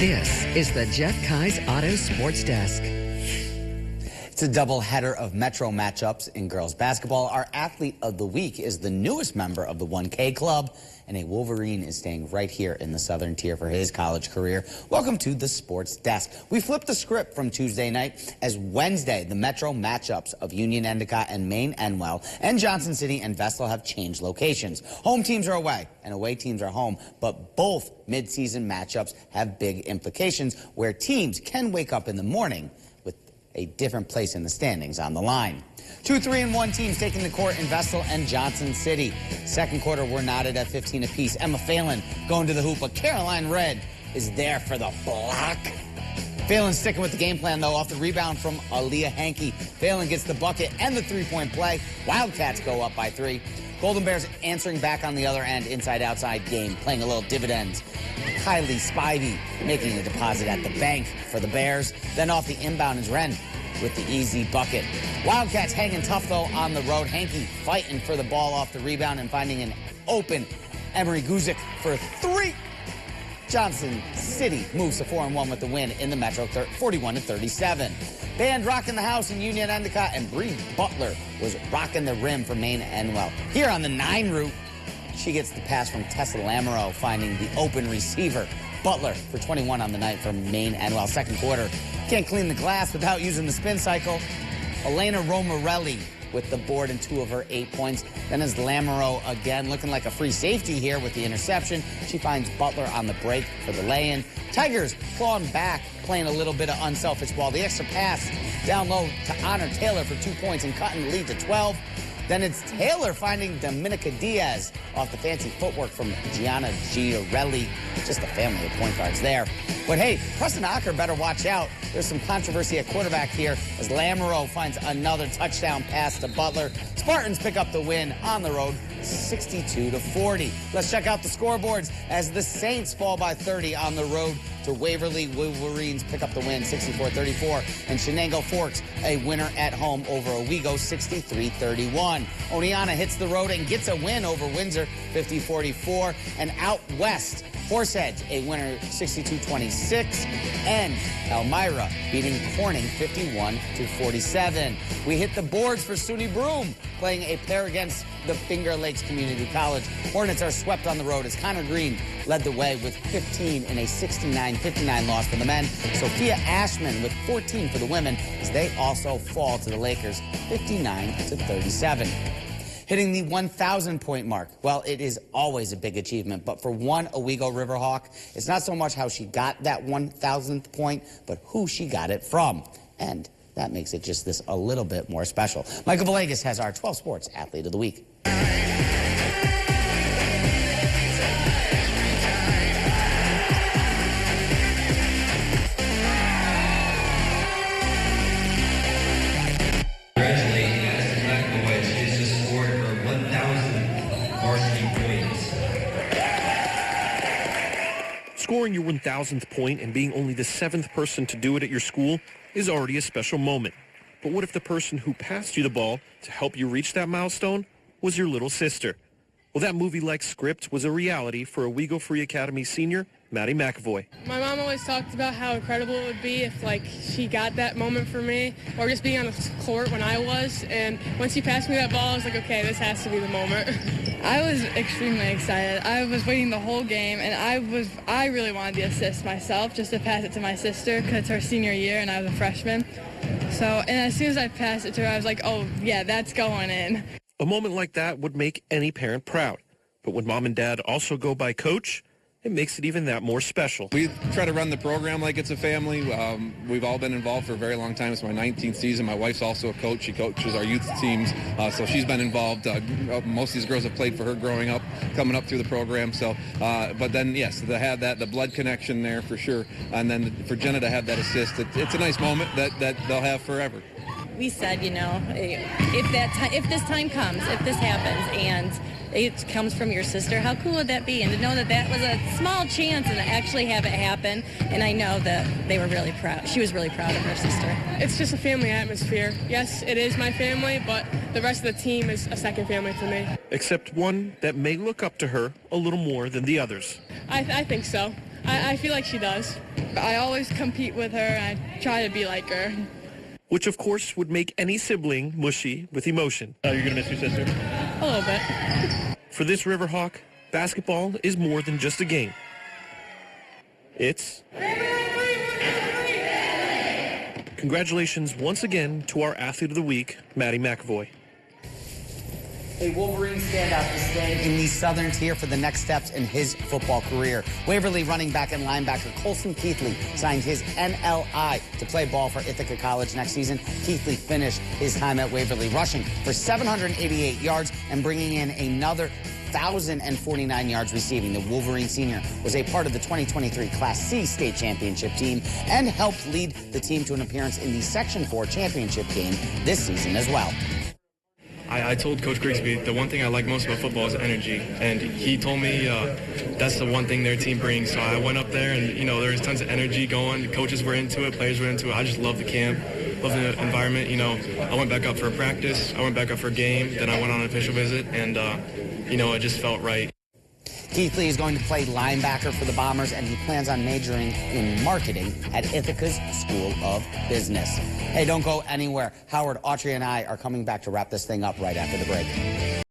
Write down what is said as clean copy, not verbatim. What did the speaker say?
This is the Jeff Kai's Auto Sports Desk. It's a doubleheader of Metro matchups in girls basketball. Our athlete of the week is the newest member of the 1K club, and a Wolverine is staying right here in the Southern Tier for his college career. Welcome to the Sports Desk. We flipped the script from Tuesday night as Wednesday, the Metro matchups of Union-Endicott and Maine-Endwell and Johnson City and Vestal have changed locations. Home teams are away and away teams are home, but both mid-season matchups have big implications where teams can wake up in the morning with a different place in the standings on the line. 2 3-1 teams taking the court in Vestal and Johnson City. Second quarter, we're knotted at 15 apiece. Emma Phelan going to the hoop, but Caroline Red is there for the block. Phelan sticking with the game plan, though, off the rebound from Aaliyah Hankey. Phelan gets the bucket and the three-point play. Wildcats go up by 3. Golden Bears answering back on the other end, inside-outside game, playing a little dividends. Kylie Spivey making a deposit at the bank for the Bears. Then off the inbound is Wren with the easy bucket. Wildcats hanging tough, though, on the road. Hankey fighting for the ball off the rebound and finding an open Emery Guzik for 3. Johnson City moves to 4-1 with the win in the Metro, 41-37. Band rocking the house in Union-Endicott, and Bree Butler was rocking the rim for Maine-Endwell. Here on the 9 route, she gets the pass from Tessa Lamoureux, finding the open receiver. Butler for 21 on the night for Maine-Endwell. Second quarter, can't clean the glass without using the spin cycle. Elena Romarelli with the board and 2 of her 8 points. Then is Lamoureux again, looking like a free safety here with the interception. She finds Butler on the break for the lay-in. Tigers clawing back, playing a little bit of unselfish ball. The extra pass down low to Honor Taylor for 2 points and cutting the lead to 12. Then it's Taylor finding Dominica Diaz off the fancy footwork from Gianna Giorelli. Just a family of point guards there. But hey, Preston Ocker better watch out. There's some controversy at quarterback here as Lamoureux finds another touchdown pass to Butler. Spartans pick up the win on the road, 62-40. Let's check out the scoreboards as the Saints fall by 30 on the road to Waverly. Wolverines pick up the win, 64-34. And Shenango Forks, a winner at home over Owego, 63-31. Oneonta hits the road and gets a win over Windsor, 50-44. And out west, Horseheads, a winner, 62-26. And Elmira beating Corning, 51-47. We hit the boards for SUNY Broome, playing a pair against the Finger Lakes Community College. Hornets are swept on the road as Connor Green led the way with 15 in a 69-59 loss for the men. Sophia Ashman with 14 for the women as they also fall to the Lakers, 59-37. Hitting the 1,000-point mark. Well, it is always a big achievement, but for one Owego Riverhawk, it's not so much how she got that 1,000th point, but who she got it from. And that makes it just this a little bit more special. Michael Villegas has our 12 Sports Athlete of the Week. Scoring your 1,000th point and being only the 7th person to do it at your school is already a special moment. But what if the person who passed you the ball to help you reach that milestone was your little sister? Well, that movie-like script was a reality for Owego Free Academy senior Maddie McAvoy. My mom always talked about how incredible it would be if, she got that moment for me, or just being on the court when I was. And when she passed me that ball, I was like, okay, this has to be the moment. I was extremely excited. I was waiting the whole game, and I really wanted the assist myself, just to pass it to my sister, because it's her senior year, and I was a freshman. So, and as soon as I passed it to her, I was like, oh, yeah, that's going in. A moment like that would make any parent proud. But when mom and dad also go by coach, it makes it even that more special. We try to run the program like it's a family. We've all been involved for a very long time. It's my 19th season. My wife's also a coach. She coaches our youth teams, so she's been involved. Most of these girls have played for her growing up, coming up through the program. So, but then, yes, to have the blood connection there for sure. And then for Jenna to have that assist, it's a nice moment that they'll have forever. We said, if this time comes, if this happens, and it comes from your sister, how cool would that be? And to know that that was a small chance and to actually have it happen, and I know that they were really proud. She was really proud of her sister. It's just a family atmosphere. Yes, it is my family, but the rest of the team is a second family to me. Except one that may look up to her a little more than the others. I think so. I feel like she does. I always compete with her, and I try to be like her. Which, of course, would make any sibling mushy with emotion. You're going to miss your sister? A little bit. For this Riverhawk, basketball is more than just a game. It's... Congratulations once again to our Athlete of the Week, Maddie McAvoy. A Wolverine standout is staying in the Southern Tier for the next steps in his football career. Waverly running back and linebacker Kolsten Keithley signed his NLI to play ball for Ithaca College next season. Keithley finished his time at Waverly rushing for 788 yards and bringing in another 1,049 yards receiving. The Wolverine senior was a part of the 2023 Class C state championship team and helped lead the team to an appearance in the Section IV championship game this season as well. I told Coach Grigsby the one thing I like most about football is energy, and he told me that's the one thing their team brings. So I went up there, and there was tons of energy going. The coaches were into it, players were into it. I just love the camp, love the environment. I went back up for a practice, I went back up for a game, then I went on an official visit, and it just felt right. Keithley is going to play linebacker for the Bombers, and he plans on majoring in marketing at Ithaca's School of Business. Hey, don't go anywhere. Howard, Autry, and I are coming back to wrap this thing up right after the break.